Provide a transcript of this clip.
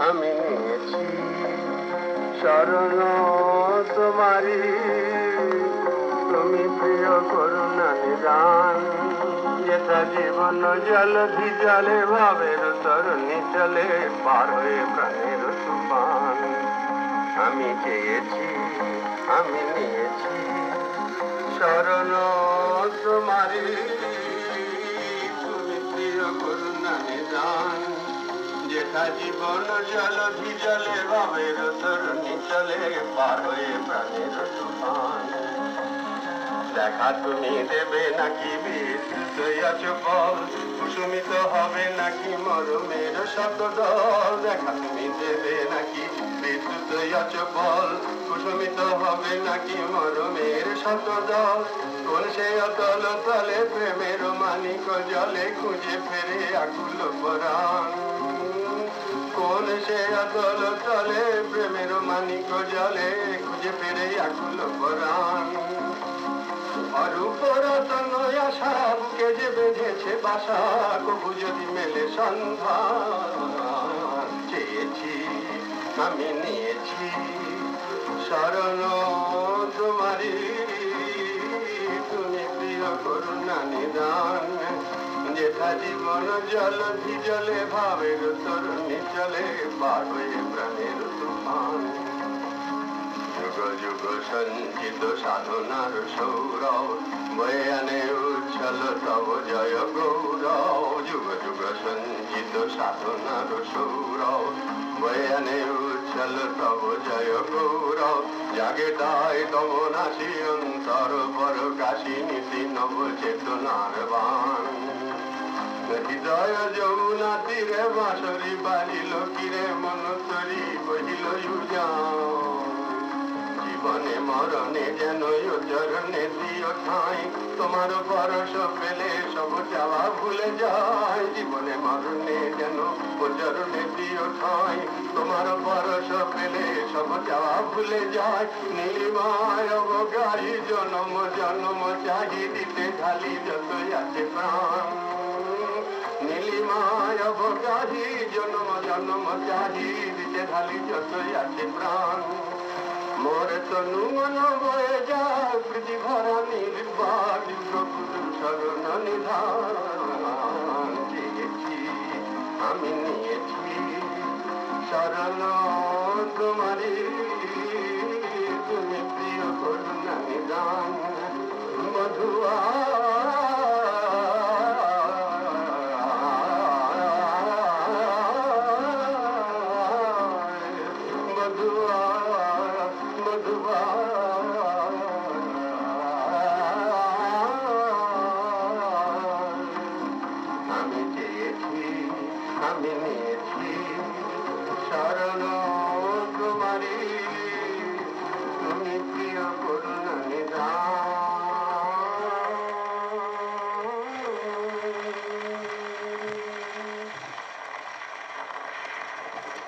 আমি নিয়েছি শরণ তোমারি, তুমি প্রিয় করুণা নিদান। যেথা জীবন জলধি জলে ভাবের তরণী চলে, পার হয়ে প্রাণের তুফান। আমি চেয়েছি, আমি নিয়েছি শরণ তোমারি, তুমি প্রিয় করুণা নিদান। যেথা জীবন জলধি জলে ভাবের তরণী চলে, পার হয়ে প্রাণের তুফান। দেখা তুমি দেবে নাকি বিদ্যুৎ আছো বল, কুসুমিত হবে নাকি মরমের শতদল। দেখা তুমি দেবে নাকি বিদ্যুৎ আছো বল, কুসুমিত হবে নাকি মরমের শতদল। কোন সে অতল তলে প্রেমের মানিক জলে, খুঁজে ফেরে আকুল পরাণ। কোন সে অতল তলে প্রেমের মানিক জলে, খুঁজে ফেরে আকুল পরাণ। অরূপ রতন আশা বুকে যে বেঁধেছে বাসা, কবু যদি মেলে সন্ধান। চেয়েছি, আমি নিয়েছি শরণ তোমারি, তুমি প্রিয় করুণা নিদান। যেথা জীবন জলধি জলে ভাবের তরণী চলে, পার হয়ে প্রাণের তুফান। যুগ যুগ সঞ্চিত সাধনার সৌরভ, বয়ে আনে উচ্ছল তব জয় গৌরব। যুগ যুগ সঞ্চিত সাধনার সৌরভ, বয়ে আনে উচ্ছল তব জয় গৌরব। জাগে তাই তব নাসি অন্তর পর কাশী নীতি নব চেতনার বাণ। হৃদয় যমুনা তীরে বাঁশরি বাজিল কিরে, মন তরি বহিল উজান। জীবনে মরণে যেন চরণে দিও ঠাঁই, তোমার পরশ পেলে সব চাওয়া ভুলে যায়। জীবনে মরণে যেন চরণে দিও ঠাঁই, তোমার পরশ পেলে সব চাওয়া ভুলে যায়। নীলিমায় অবগাহী জনম জনম চাহি, দিতে ঢালি যতই আছে প্রাণ। নীলিমায় অবগাহী জনম জনম চাহি, দিতে ঢালি যতই আছে প্রাণ। মোর তনু মন বয়ে যায় প্রীতি ভরা নির্বাণ, প্রভুর শরণ নিধান। চেয়েছি, আমি নিয়েছি শরণ তোমারি, তুমি প্রিয় করুণা নিদান। মধুয়া